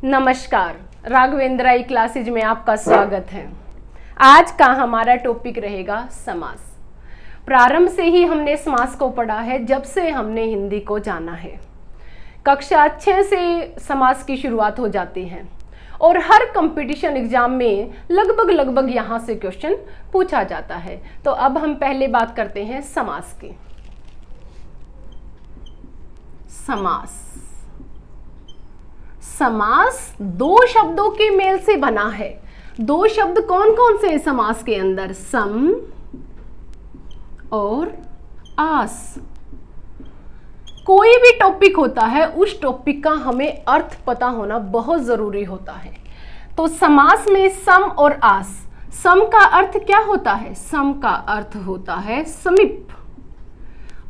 नमस्कार, राघवेंद्रा क्लासेज में आपका स्वागत है। आज का हमारा टॉपिक रहेगा समास। प्रारंभ से ही हमने समास को पढ़ा है, जब से हमने हिंदी को जाना है। कक्षा 6 से समास की शुरुआत हो जाती है और हर कंपटीशन एग्जाम में लगभग यहाँ से क्वेश्चन पूछा जाता है। तो अब हम पहले बात करते हैं समास की। समास दो शब्दों के मेल से बना है। दो शब्द कौन कौन से हैं समास के अंदर? सम और आस। कोई भी टॉपिक होता है, उस टॉपिक का हमें अर्थ पता होना बहुत जरूरी होता है। तो समास में सम और आस। सम का अर्थ क्या होता है? सम का अर्थ होता है समीप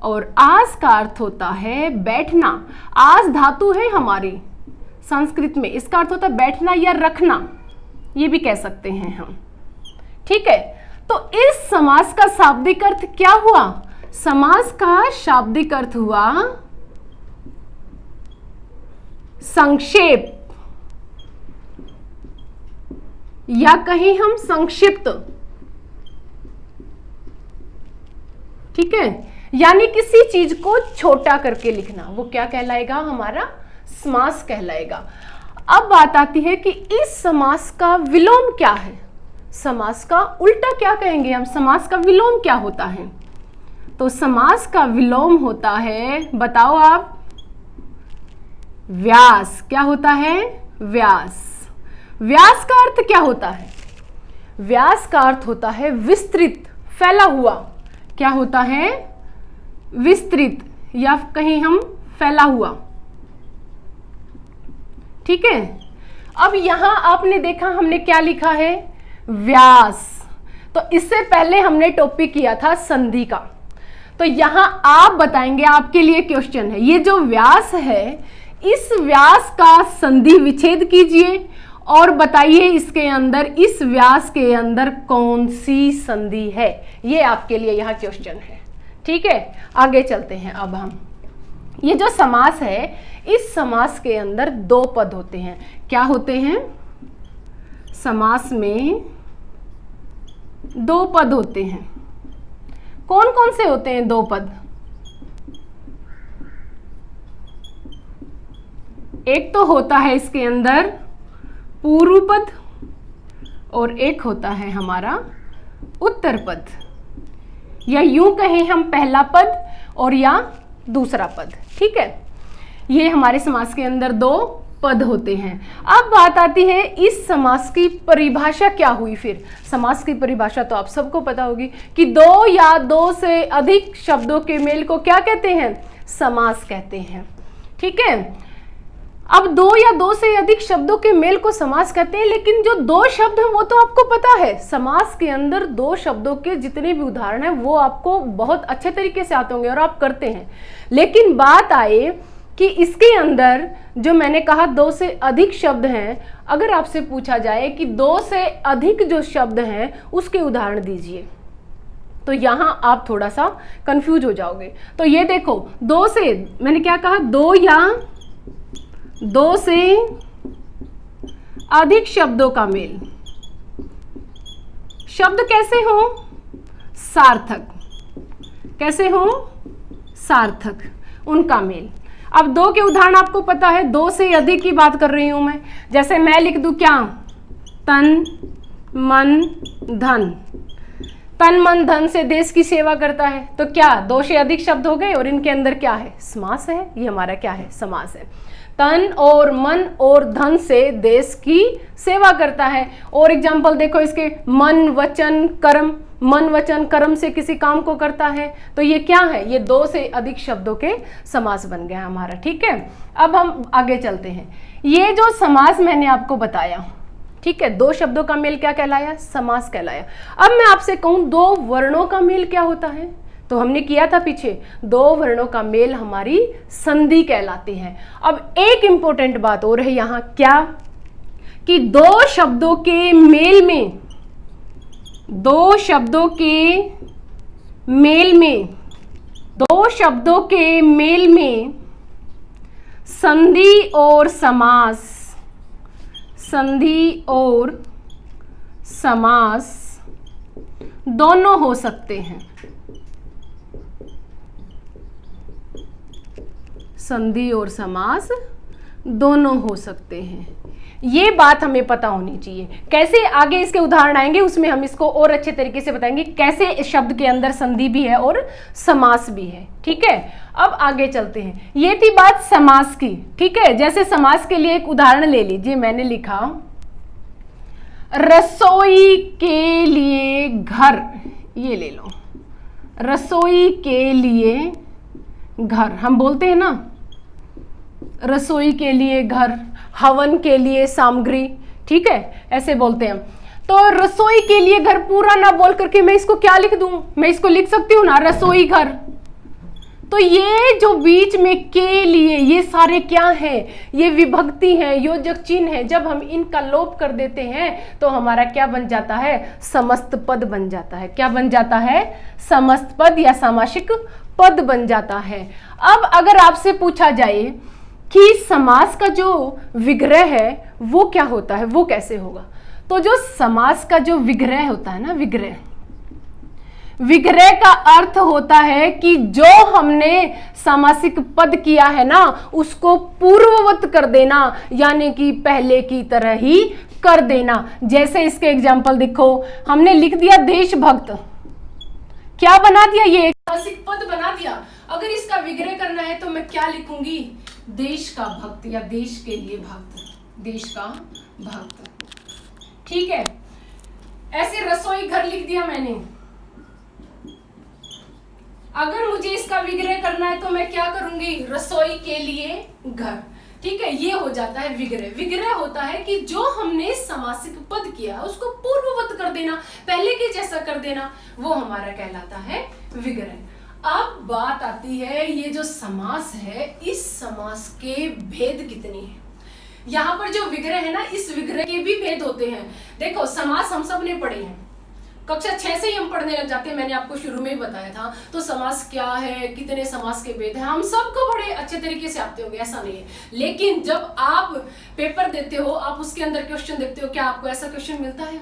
और आस का अर्थ होता है बैठना। आस धातु है हमारी संस्कृत में, इसका अर्थ होता है बैठना या रखना, ये भी कह सकते हैं हम। ठीक है, तो इस समास का शाब्दिक अर्थ क्या हुआ? समास का शाब्दिक अर्थ हुआ संक्षेप, या कहीं हम संक्षिप्त। ठीक है, यानी किसी चीज को छोटा करके लिखना, वो क्या कहलाएगा? हमारा समास कहलाएगा। अब बात आती है कि इस समास का विलोम क्या है? समास का उल्टा क्या कहेंगे हम? समास का विलोम क्या होता है? तो समास का विलोम होता है, बताओ आप, व्यास। क्या होता है? व्यास। व्यास का अर्थ क्या होता है? व्यास का अर्थ होता है विस्तृत, फैला हुआ। क्या होता है? विस्तृत, या कहीं हम फैला हुआ। ठीक है, अब यहां आपने देखा हमने क्या लिखा है? व्यास। तो इससे पहले हमने टॉपिक किया था संधि का। तो यहां आप बताएंगे, आपके लिए क्वेश्चन है, ये जो व्यास है, इस व्यास का संधि विच्छेद कीजिए और बताइए इसके अंदर, इस व्यास के अंदर कौन सी संधि है। ये आपके लिए यहां क्वेश्चन है। ठीक है, आगे चलते हैं। अब हम, ये जो समास है, इस समास के अंदर दो पद होते हैं। क्या होते हैं? समास में दो पद होते हैं। कौन कौन से होते हैं दो पद? एक तो होता है इसके अंदर पूर्व पद और एक होता है हमारा उत्तर पद, या यूं कहें हम पहला पद और या दूसरा पद। ठीक है, ये हमारे समास के अंदर दो पद होते हैं। अब बात आती है इस समास की परिभाषा क्या हुई। फिर समास की परिभाषा तो आप सबको पता होगी कि दो या दो से अधिक शब्दों के मेल को क्या कहते हैं? समास कहते हैं। ठीक है, अब दो या दो से अधिक शब्दों के मेल को समास कहते हैं, लेकिन जो दो शब्द हैं वो तो आपको पता है। समास के अंदर दो शब्दों के जितने भी उदाहरण हैं वो आपको बहुत अच्छे तरीके से आते होंगे और आप करते हैं। लेकिन बात आए कि इसके अंदर जो मैंने कहा दो से अधिक शब्द हैं, अगर आपसे पूछा जाए कि दो से अधिक जो शब्द हैं उसके उदाहरण दीजिए, तो यहां आप थोड़ा सा कंफ्यूज हो जाओगे। तो ये देखो, दो से, मैंने क्या कहा? दो या दो से अधिक शब्दों का मेल। शब्द कैसे हो? सार्थक। कैसे हो? सार्थक, उनका मेल। अब दो के उदाहरण आपको पता है, दो से अधिक की बात कर रही हूं मैं। जैसे मैं लिख दूं क्या? तन मन धन। तन मन धन से देश की सेवा करता है, तो क्या दो से अधिक शब्द हो गए और इनके अंदर क्या है? समास है। ये हमारा क्या है? समास है। तन और मन और धन से देश की सेवा करता है। और एग्जाम्पल देखो इसके, मन वचन कर्म। मन वचन कर्म से किसी काम को करता है, तो ये क्या है? ये दो से अधिक शब्दों के समास बन गया हमारा। ठीक है, अब हम आगे चलते हैं। ये जो समास मैंने आपको बताया, ठीक है, दो शब्दों का मेल क्या कहलाया? समास कहलाया। अब मैं आपसे कहूं दो वर्णों का मेल क्या होता है? तो हमने किया था पीछे, दो वर्णों का मेल हमारी संधि कहलाती है। अब एक इंपॉर्टेंट बात और है यहां, क्या? कि दो शब्दों के मेल में, दो शब्दों के मेल में, दो शब्दों के मेल में संधि और समास संधि और समास दोनों हो सकते हैं। संधि और समास दोनों हो सकते हैं, ये बात हमें पता होनी चाहिए। कैसे आगे इसके उदाहरण आएंगे उसमें हम इसको और अच्छे तरीके से बताएंगे, कैसे इस शब्द के अंदर संधि भी है और समास भी है। ठीक है, अब आगे चलते हैं। ये थी बात समास की। ठीक है, जैसे समास के लिए एक उदाहरण ले लीजिए, मैंने लिखा रसोई के लिए घर, ये ले लो, रसोई के लिए घर। हम बोलते हैं ना रसोई के लिए घर, हवन के लिए सामग्री, ठीक है, ऐसे बोलते हैं। तो रसोई के लिए घर पूरा ना बोल करके मैं इसको क्या लिख दूं, मैं इसको लिख सकती हूं ना रसोई घर। तो ये जो बीच में के लिए, ये सारे क्या है, ये विभक्ति है, योजक चिन्ह है। जब हम इनका लोप कर देते हैं तो हमारा क्या बन जाता है, समस्त पद बन जाता है। क्या बन जाता है, समस्त पद या सामासिक पद बन जाता है। अब अगर आपसे पूछा जाए कि समास का जो विग्रह है वो क्या होता है, वो कैसे होगा, तो जो समास का जो विग्रह होता है ना, विग्रह, विग्रह का अर्थ होता है कि जो हमने सामासिक पद किया है ना उसको पूर्ववत कर देना, यानी कि पहले की तरह ही कर देना। जैसे इसके एग्जाम्पल देखो, हमने लिख दिया देशभक्त, क्या बना दिया, ये सामासिक पद बना दिया। अगर इसका विग्रह करना है तो मैं क्या लिखूंगी, देश का भक्त या देश के लिए भक्त, देश का भक्त। ठीक है, ऐसे रसोई घर लिख दिया मैंने। अगर मुझे इसका विग्रह करना है तो मैं क्या करूंगी, रसोई के लिए घर। ठीक है, ये हो जाता है विग्रह। विग्रह होता है कि जो हमने समासिक पद किया उसको पूर्ववत कर देना, पहले के जैसा कर देना, वो हमारा कहलाता है विग्रह। अब बात आती है ये जो समास है, इस समास के भेद कितने हैं। यहाँ पर जो विग्रह है ना, इस विग्रह के भी भेद होते हैं। देखो, समास हम सब ने पढ़े हैं, कक्षा 6 से ही हम पढ़ने लग जाते हैं। मैंने आपको शुरू में ही बताया था। तो समास क्या है, कितने समास के भेद हैं, हम सबको बड़े अच्छे तरीके से आते होंगे, ऐसा नहीं है। लेकिन जब आप पेपर देते हो, आप उसके अंदर क्वेश्चन देखते हो, क्या आपको ऐसा क्वेश्चन मिलता है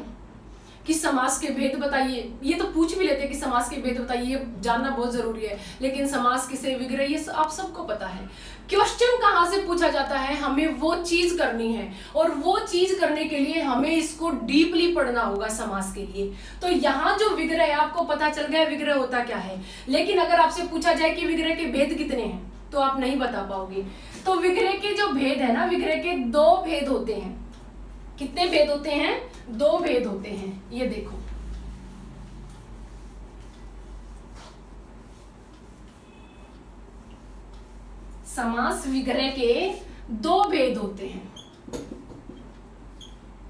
कि समास के भेद बताइए। ये तो पूछ भी लेते हैं कि समास के भेद बताइए, ये जानना बहुत जरूरी है। लेकिन समास किसे, विग्रह, ये आप सबको पता है। क्वेश्चन कहाँ से पूछा जाता है, हमें वो चीज करनी है, और वो चीज करने के लिए हमें इसको डीपली पढ़ना होगा समास के लिए। तो यहाँ जो विग्रह है, आपको पता चल गया विग्रह होता क्या है। लेकिन अगर आपसे पूछा जाए कि विग्रह के भेद कितने हैं, तो आप नहीं बता पाओगे। तो विग्रह के जो भेद है ना, विग्रह के 2 भेद होते हैं। कितने भेद होते हैं, 2 भेद होते हैं। ये देखो, समास विग्रह के 2 भेद होते हैं।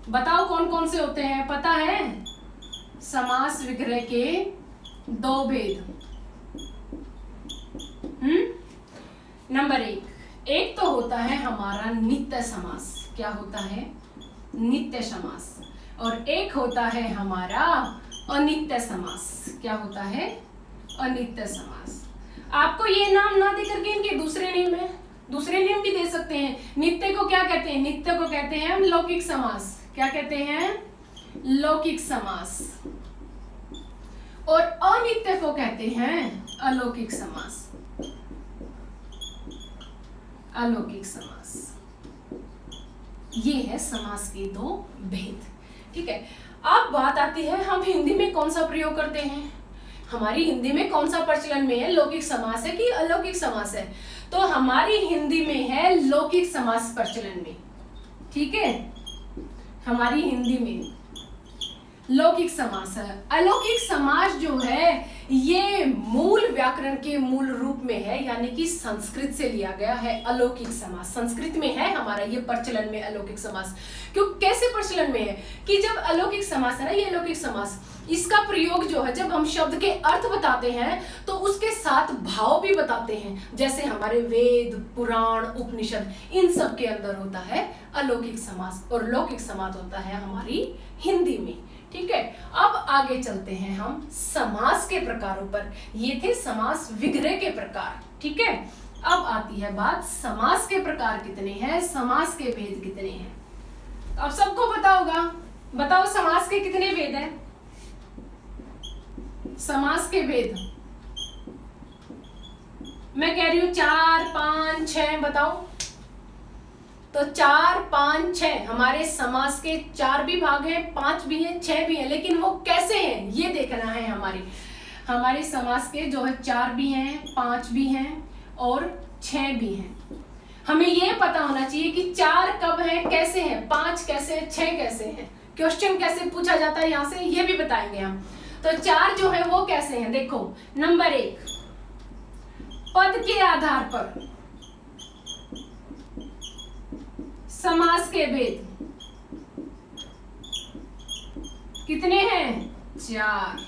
बताओ कौन कौन से होते हैं, पता है? समास विग्रह के 2 भेद। नंबर 1 तो होता है हमारा नित्य समास। क्या होता है, नित्य समास। और एक होता है हमारा अनित्य समास। क्या होता है, अनित्य समास। आपको ये नाम ना दे करके इनके दूसरे नेम है, दूसरे नेम भी दे सकते हैं। नित्य को क्या कहते हैं, नित्य को कहते हैं हम लौकिक समास। क्या कहते हैं, लौकिक समास। और अनित्य को कहते हैं अलौकिक समास। अलौकिक समास, ये है समास के 2 भेद। ठीक है, अब बात आती है हम हिंदी में कौन सा प्रयोग करते हैं। हमारी हिंदी में कौन सा प्रचलन में है, लौकिक समास है कि अलौकिक समास है। तो हमारी हिंदी में है लौकिक समास प्रचलन में। ठीक है, हमारी हिंदी में लौकिक समास है। अलौकिक समास जो है ये मूल व्याकरण के मूल रूप में है, यानी कि संस्कृत से लिया गया है अलौकिक समास। संस्कृत में है हमारा ये प्रचलन में अलौकिक समास। क्यों, कैसे प्रचलन में है कि जब अलौकिक समास है ना, ये अलौकिक समास, इसका प्रयोग जो है जब हम शब्द के अर्थ बताते हैं तो उसके साथ भाव भी बताते हैं। जैसे हमारे वेद, पुराण, उपनिषद, इन सब के अंदर होता है अलौकिक समास, और लौकिक समास होता है हमारी हिंदी में। ठीक है, अब आगे चलते हैं हम समास के प्रकारों पर। ये थे समास विग्रह के प्रकार। ठीक है, अब आती है बात समास के प्रकार कितने हैं, समास के भेद कितने हैं। अब सबको पता होगा, बताओ समास के कितने भेद हैं? समास के भेद मैं कह रही हूं 4, 5, 6, बताओ। तो 4, 5, 6 हमारे समास के 4 भी भाग हैं, 5 भी हैं, 6 भी हैं, लेकिन वो कैसे हैं ये देखना है। हमारे समास के जो है 4 भी हैं, 5 भी हैं और 6 भी हैं। हमें ये पता होना चाहिए कि 4 कब है, कैसे हैं, 5 कैसे है, 6 कैसे हैं, क्वेश्चन कैसे पूछा जाता है यहाँ से, ये भी बताएंगे हम। तो 4 जो है वो कैसे हैं, देखो। नंबर 1, पद के आधार पर समास के भेद कितने हैं? 4।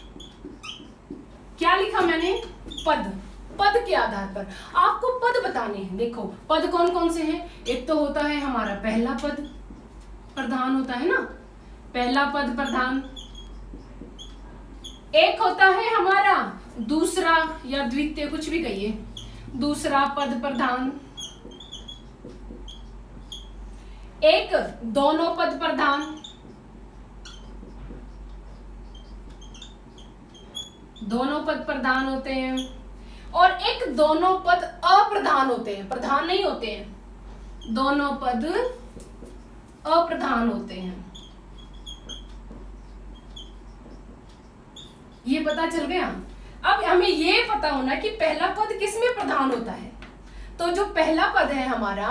क्या लिखा मैंने? पद के आधार पर आपको पद बताने हैं। देखो पद कौन कौन से हैं? एक तो होता है हमारा पहला पद प्रधान होता है ना, पहला पद प्रधान। एक होता है हमारा दूसरा या द्वितीय, कुछ भी कहिए, दूसरा पद प्रधान। एक दोनों पद प्रधान, दोनों पद प्रधान होते हैं। और एक दोनों पद अप्रधान होते हैं, प्रधान नहीं होते हैं, दोनों पद अप्रधान होते हैं। ये पता चल गया। अब हमें ये पता होना कि पहला पद किसमें प्रधान होता है। तो जो पहला पद है हमारा,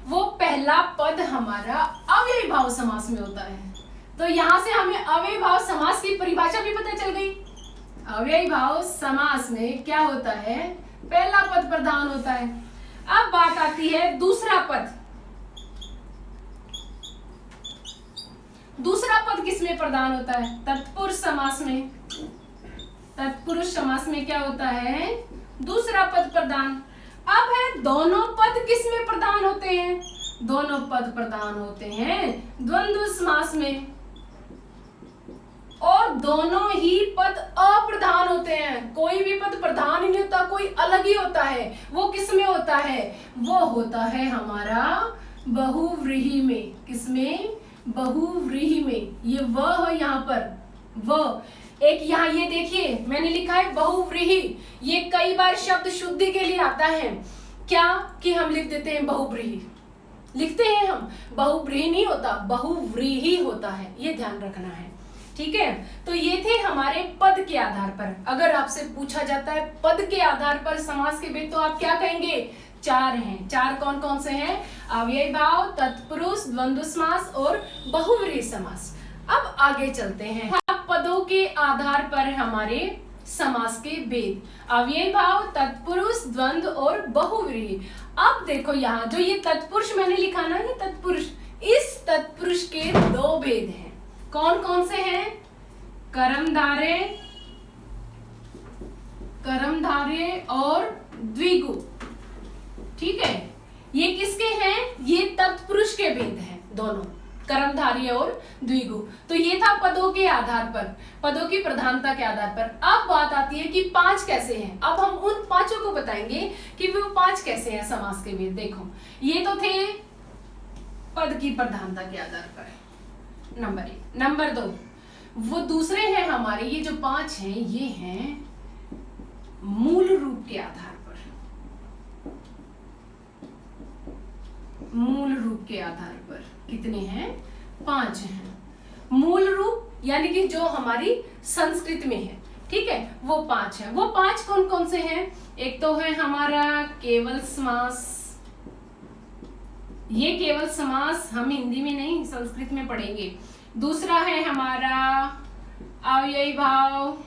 वो पहला पद हमारा अव्ययी भाव समास में होता है। तो यहां से हमें अव्ययी भाव समास की परिभाषा भी पता चल गई। अव्ययी भाव समास में क्या होता है? पहला पद प्रधान होता है। अब बात आती है दूसरा पद। दूसरा पद किसमें प्रधान होता है? तत्पुरुष समास में। तत्पुरुष समास में क्या होता है? दूसरा पद प्रधान। अब है दोनों पद किसमें प्रधान होते हैं? दोनों पद प्रधान होते हैं द्वंद्व समास में। और दोनों ही पद अप्रधान होते हैं। कोई भी पद प्रधान ही नहीं होता, कोई अलग ही होता है। वो किसमें होता है? वो होता है हमारा बहुव्रीहि में। किसमें? बहुव्रीहि में। ये व है यहाँ पर, व। एक यहाँ ये देखिए मैंने लिखा है बहुव्रीहि। ये कई बार शब्द शुद्धि के लिए आता है। क्या कि हम लिख देते हैं बहुव्रीहि, लिखते हैं हम, बहुव्रीहि नहीं होता, बहुव्रीहि होता है। ये ध्यान रखना है, ठीक है। तो ये थे हमारे पद के आधार पर। अगर आपसे पूछा जाता है पद के आधार पर समास के भेद, तो आप क्या कहेंगे? 4 हैं। 4 कौन कौन से हैं? अव्ययी भाव, तत्पुरुष, द्वंद्व समास और बहुव्रीहि समास। अब आगे चलते हैं। पदों के आधार पर हमारे समास के भेद, अव्ययी भाव, तत्पुरुष, द्वंद्व और बहुव्रीहि। अब देखो यहाँ जो ये तत्पुरुष मैंने लिखा ना, ये तत्पुरुष, इस तत्पुरुष के 2 भेद हैं। कौन कौन से हैं? कर्मधारय, कर्मधारय और द्विगु, ठीक है। ये किसके हैं? ये तत्पुरुष के भेद हैं दोनों, कर्मधारय और द्विगु। तो ये था पदों के आधार पर, पदों की प्रधानता के आधार पर। अब बात आती है कि 5 कैसे हैं। अब हम उन 5 को बताएंगे कि वो 5 कैसे हैं समास के भेद। देखो ये तो थे पद की प्रधानता के आधार पर, नंबर 1। नंबर 2, वो दूसरे हैं हमारे, ये जो 5 हैं ये हैं मूल रूप के आधार पर। मूल रूप के आधार पर कितने हैं? 5 हैं। मूल रूप यानी कि जो हमारी संस्कृत में है, ठीक है, वो 5 है। वो 5 कौन कौन से हैं? एक तो है हमारा केवल समास। ये केवल समास हम हिंदी में नहीं संस्कृत में पढ़ेंगे। दूसरा है हमारा अव्ययी भाव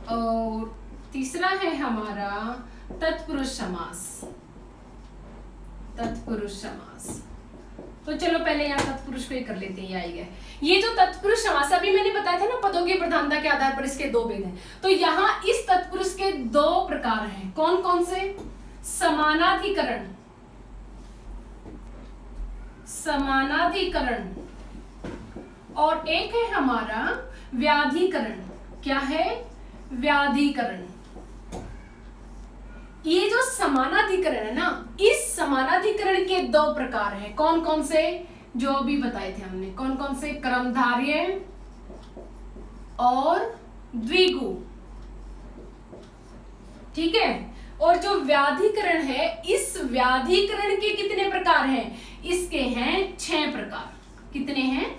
और तीसरा है हमारा तत्पुरुष समास। तत्पुरुष समास। तो चलो पहले यहाँ तत्पुरुष को ही कर लेते हैं, ये आएगा। ये जो तत्पुरुष समास अभी मैंने बताया था ना, पदों की प्रधानता के आधार पर इसके 2 भेद हैं। तो यहाँ इस तत्पुरुष के 2 प्रकार हैं। कौन कौन से? समानाधिकरण, समानाधिकरण, और एक है हमारा व्याधिकरण। क्या है? व्याधिकरण। ये जो समानाधिकरण है ना, इस समानाधिकरण के दो प्रकार हैं। कौन कौन से? जो अभी बताए थे हमने। कौन कौन से? क्रमधार्य और द्विगु। ठीक है। और जो व्याधिकरण है, इस व्याधिकरण के कितने प्रकार हैं? इसके हैं 6 प्रकार। कितने हैं?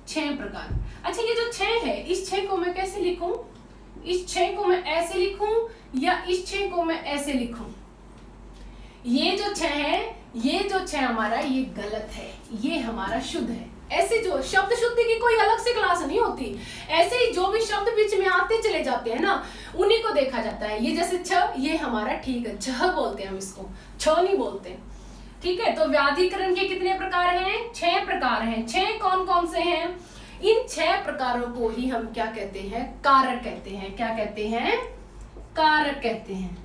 6 प्रकार। अच्छा, ये जो 6 है, इस 6 को मैं कैसे लिखूं? इस 6 को मैं ऐसे लिखूं या इस 6 को मैं ऐसे लिखूं? ये जो 6 है, ये जो 6 हमारा, ये गलत है, ये हमारा शुद्ध है। ऐसे जो शब्द शुद्धि की कोई अलग से क्लास नहीं होती, ऐसे ही जो भी शब्द बीच में आते चले जाते हैं ना, उन्हीं को देखा जाता है। ये जैसे छ, ये हमारा ठीक है, छ बोलते हैं हम इसको, छ नहीं बोलते। ठीक है। तो व्याधिकरण के कितने प्रकार हैं? 6 प्रकार हैं। 6 कौन कौन से हैं? इन 6 प्रकारों को ही हम क्या कहते हैं? कारक कहते हैं। क्या कहते हैं? कारक कहते हैं।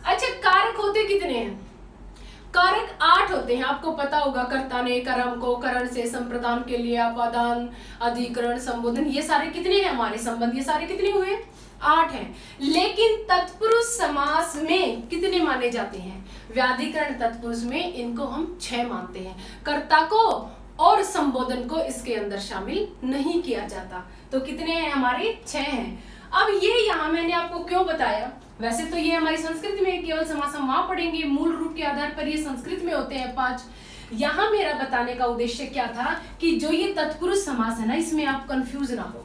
अच्छा, कारक होते कितने हैं? कारक 8 होते हैं। आपको पता होगा, कर्ता ने कर्म को करण से संप्रदान के लिए अपादान, अधिकरण, संबोधन, ये सारे कितने हैं हमारे संबंध? ये सारे कितने हुए? 8 हैं। लेकिन तत्पुरुष समास में कितने माने जाते हैं? व्याधिकरण तत्पुरुष में इनको हम 6 मानते हैं। कर्ता को और संबोधन को इसके अंदर शामिल नहीं किया जाता। तो कितने हैं हमारे? 6 हैं। अब ये यहाँ मैंने आपको क्यों बताया? वैसे तो ये हमारी संस्कृत में केवल समास हम वहां पढ़ेंगे, मूल रूप के आधार पर ये संस्कृत में होते हैं 5। यहाँ मेरा बताने का उद्देश्य क्या था कि जो ये तत्पुरुष समास है ना, इसमें आप कंफ्यूज ना हो।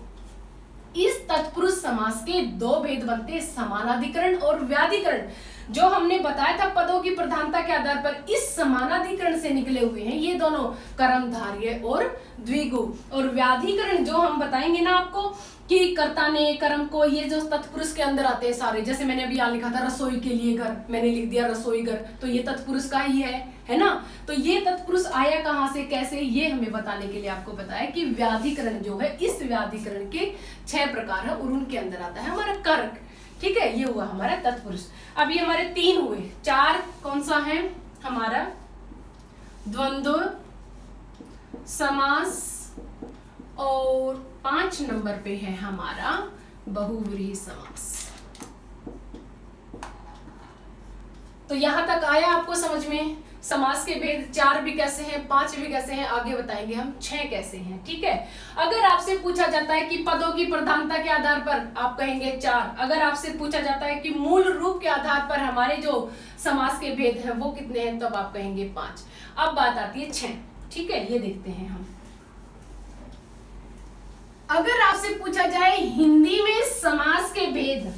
इस तत्पुरुष समास के 2 भेद बनते हैं, समानाधिकरण और व्याधिकरण। जो हमने बताया था पदों की प्रधानता के आधार पर, इस समानाधिकरण से निकले हुए हैं ये दोनों, कर्मधार्य और द्विगु। और व्याधिकरण जो हम बताएंगे ना आपको कि कर्ता ने कर्म को, ये जो तत्पुरुष के अंदर आते हैं सारे, जैसे मैंने अभी यहाँ लिखा था रसोई के लिए घर, मैंने लिख दिया रसोई घर, तो ये तत्पुरुष का ही है ना। तो ये तत्पुरुष आया कहाँ से, कैसे, ये हमें बताने के लिए आपको बताया कि व्याधिकरण जो है, इस व्याधिकरण के 6 प्रकार है और उनके अंदर आता है हमारा कारक। ठीक है। ये हुआ हमारा तत्पुरुष। अभी हमारे 3 हुए। 4 कौन सा है हमारा? द्वंद्व समास। और 5 नंबर पे है हमारा बहुव्रीहि समास। तो यहां तक आया आपको समझ में? समास के भेद 4 भी कैसे हैं, 5 भी कैसे हैं, आगे बताएंगे हम 6 कैसे हैं। ठीक है। अगर आपसे पूछा जाता है कि पदों की प्रधानता के आधार पर, आप कहेंगे 4। अगर आपसे पूछा जाता है कि मूल रूप के आधार पर हमारे जो समास के भेद हैं वो कितने हैं, तब आप कहेंगे 5। अब बात आती है 6। ठीक है। ये देखते हैं हम। अगर आपसे पूछा जाए हिंदी में समास के भेद,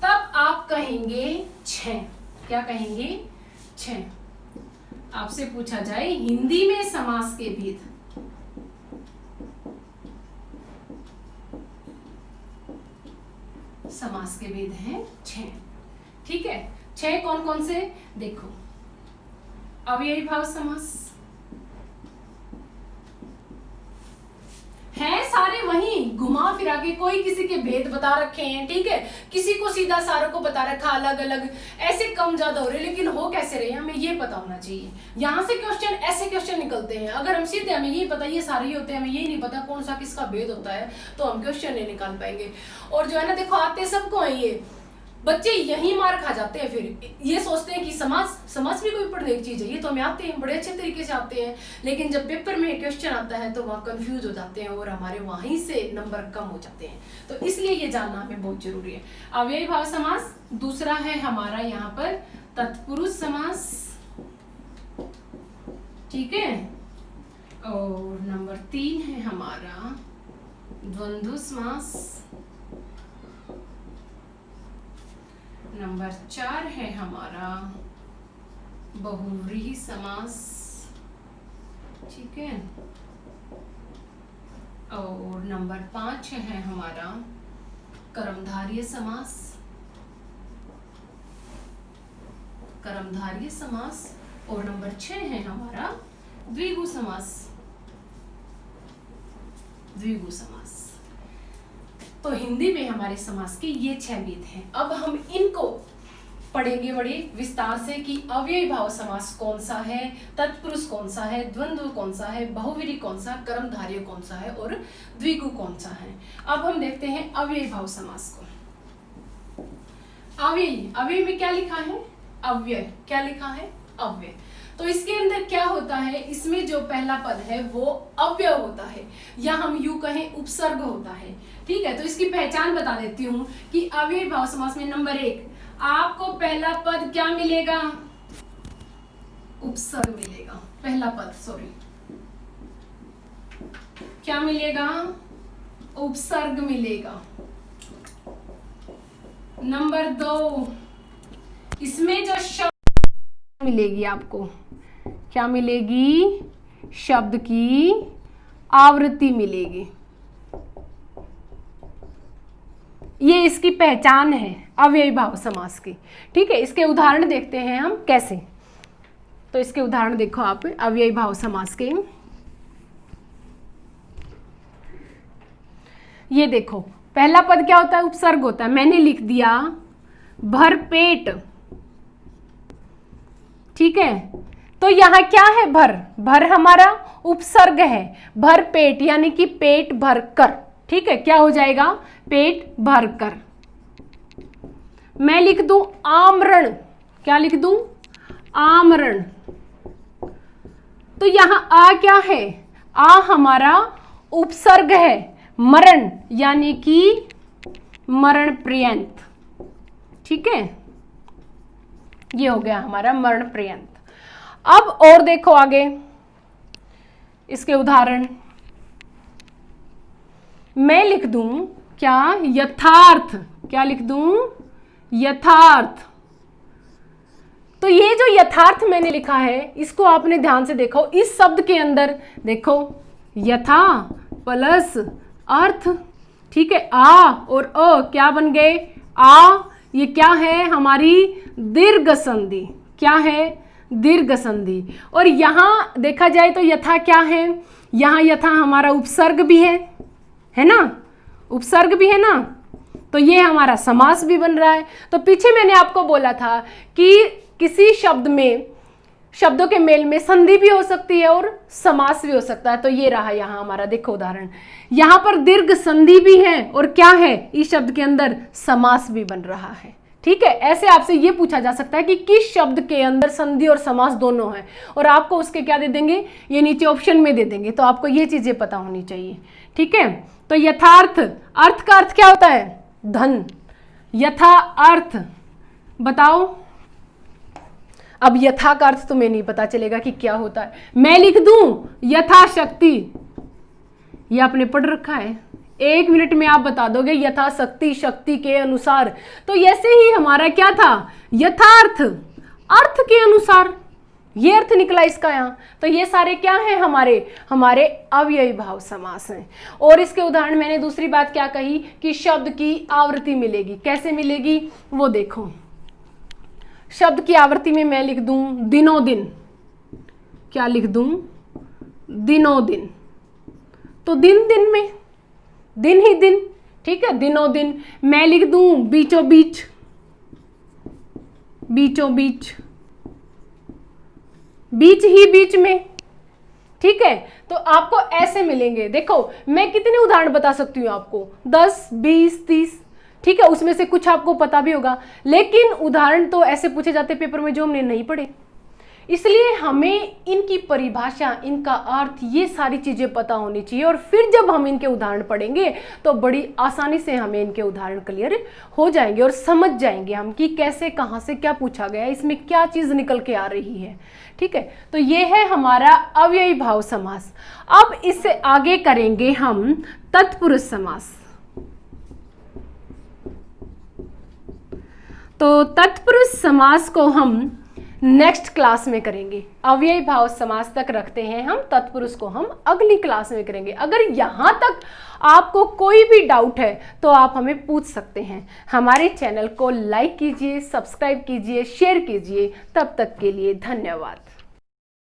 तब आप कहेंगे 6। क्या कहेंगे? 6। आपसे पूछा जाए हिंदी में समास के भेद, समास के भेद हैं 6। ठीक है। 6 कौन कौन से? देखो, अव्ययी भाव समास है, सारे वही घुमा फिरा के, कोई किसी के भेद बता रखे हैं। ठीक है। किसी को सीधा सारों को बता रखा, अलग अलग, ऐसे कम ज्यादा हो रहे, लेकिन हो कैसे रहे हमें ये पता होना चाहिए। यहाँ से क्वेश्चन, ऐसे क्वेश्चन निकलते हैं। अगर हम सीधे हमें यही पता ये सारे ही होते हैं, हमें यही नहीं पता कौन सा किसका भेद होता है, तो हम क्वेश्चन नहीं निकाल पाएंगे। और जो है ना, देखो आते सबको है, ये बच्चे यही मार खा जाते हैं। फिर ये सोचते हैं कि समास भी कोई पढ़ने की चीज है, ये तो हमें आते हैं, बड़े अच्छे तरीके से आते हैं, लेकिन जब पेपर में क्वेश्चन आता है तो वहाँ कंफ्यूज हो जाते हैं और हमारे वहीं से नंबर कम हो जाते हैं। तो इसलिए ये जानना हमें बहुत जरूरी है। अव्ययी भाव समास। दूसरा है हमारा यहाँ पर तत्पुरुष समास। ठीक है। और नंबर 3 है हमारा द्वंद्व समास। नंबर 4 है हमारा बहुव्रीहि समास। ठीक है। और नंबर 5 है हमारा कर्मधार्य समास। कर्मधार्य समास। और नंबर 6 है हमारा द्विगु समास। द्विगु समास। तो हिंदी में हमारे समास के ये 6 भेद हैं। अब हम इनको पढ़ेंगे बड़े विस्तार से कि अव्ययी भाव समास कौन सा है, तत्पुरुष कौन सा है, द्वंद्व कौन सा है, बहुव्रीहि कौन सा, कर्मधार्य कौन सा है और द्विगु कौन सा है। अब हम देखते हैं अव्ययी भाव समास को। अव्यय, अव्यय में क्या लिखा है? अव्यय। क्या लिखा है? अव्यय। तो इसके अंदर क्या होता है, इसमें जो पहला पद है वो अव्यय होता है, या हम यूं कहें उपसर्ग होता है। ठीक है, तो इसकी पहचान बता देती हूँ कि अव्ययी भाव समास में नंबर 1 आपको पहला पद क्या मिलेगा? उपसर्ग मिलेगा। पहला पद, सॉरी, क्या मिलेगा? उपसर्ग मिलेगा। नंबर 2 इसमें जो शब्द मिलेगी आपको, क्या मिलेगी? शब्द की आवृत्ति मिलेगी। ये इसकी पहचान है अव्ययी भाव समास की। ठीक है, इसके उदाहरण देखते हैं हम कैसे। तो इसके उदाहरण देखो आप अव्ययी भाव समास के। ये देखो, पहला पद क्या होता है? उपसर्ग होता है। मैंने लिख दिया भरपेट। ठीक है, तो यहां क्या है? भर। भर हमारा उपसर्ग है। भरपेट यानी कि पेट भर कर। ठीक है, क्या हो जाएगा? पेट भर कर। मैं लिख दूं आमरण। क्या लिख दूं? आमरण। तो यहां आ क्या है? आ हमारा उपसर्ग है। मरण यानी कि मरण पर्यंत। ठीक है, ये हो गया हमारा मरण पर्यंत। अब और देखो आगे इसके उदाहरण। मैं लिख दूं क्या? यथार्थ। क्या लिख दूं? यथार्थ। तो ये जो यथार्थ मैंने लिखा है, इसको आपने ध्यान से देखो। इस शब्द के अंदर देखो, यथा प्लस अर्थ। ठीक है, आ और अ क्या बन गए? आ। ये क्या है? हमारी दीर्घ संधि। क्या है? दीर्घ संधि। और यहां देखा जाए तो यथा क्या है? यहां यथा हमारा उपसर्ग भी है ना? उपसर्ग भी है ना, तो ये हमारा समास भी बन रहा है। तो पीछे मैंने आपको बोला था कि किसी शब्द में, शब्दों के मेल में संधि भी हो सकती है और समास भी हो सकता है। तो ये रहा यहां हमारा, देखो उदाहरण। यहां पर दीर्घ संधि भी है और क्या है? इस शब्द के अंदर समास भी बन रहा है। ठीक है, ऐसे आपसे ये पूछा जा सकता है कि किस शब्द के अंदर संधि और समास दोनों है, और आपको उसके क्या दे देंगे? ये नीचे ऑप्शन में दे देंगे। तो आपको ये चीजें पता होनी चाहिए। ठीक है, तो यथार्थ, अर्थ का अर्थ क्या होता है? धन। यथा अर्थ, बताओ। अब यथा का अर्थ तुम्हें नहीं पता चलेगा कि क्या होता है। मैं लिख दूं यथाशक्ति। ये आपने पढ़ रखा है, 1 मिनट में आप बता दोगे यथाशक्ति, शक्ति के अनुसार। तो ऐसे ही हमारा क्या था? यथार्थ, अर्थ के अनुसार। ये अर्थ निकला इसका यहाँ। तो ये सारे क्या हैं? हमारे अव्ययी भाव समास हैं। और इसके उदाहरण मैंने दूसरी बात क्या कही कि शब्द की आवृत्ति मिलेगी। कैसे मिलेगी वो देखो। शब्द की आवृत्ति में मैं लिख दूं दिनों दिन। क्या लिख दूं? दिनों दिन। तो दिन दिन में, दिन ही दिन। ठीक है, दिनों दिन। मैं लिख दूं बीचों बीच। बीचों बीच, बीच ही बीच में। ठीक है, तो आपको ऐसे मिलेंगे। देखो मैं कितने उदाहरण बता सकती हूँ आपको, 10, 20, 30। ठीक है, उसमें से कुछ आपको पता भी होगा, लेकिन उदाहरण तो ऐसे पूछे जाते पेपर में जो हमने नहीं पढ़े। इसलिए हमें इनकी परिभाषा, इनका अर्थ, ये सारी चीजें पता होनी चाहिए। और फिर जब हम इनके उदाहरण पढ़ेंगे तो बड़ी आसानी से हमें इनके उदाहरण क्लियर हो जाएंगे और समझ जाएंगे हम कि कैसे, कहाँ से क्या पूछा गया है, इसमें क्या चीज निकल के आ रही है। ठीक है, तो ये है हमारा अव्ययी भाव समास। अब इससे आगे करेंगे हम तत्पुरुष समास। तो तत्पुरुष समास को हम नेक्स्ट क्लास में करेंगे। अव्ययी भाव समास तक रखते हैं हम, तत्पुरुष को हम अगली क्लास में करेंगे। अगर यहाँ तक आपको कोई भी डाउट है तो आप हमें पूछ सकते हैं। हमारे चैनल को लाइक कीजिए, सब्सक्राइब कीजिए, शेयर कीजिए। तब तक के लिए धन्यवाद।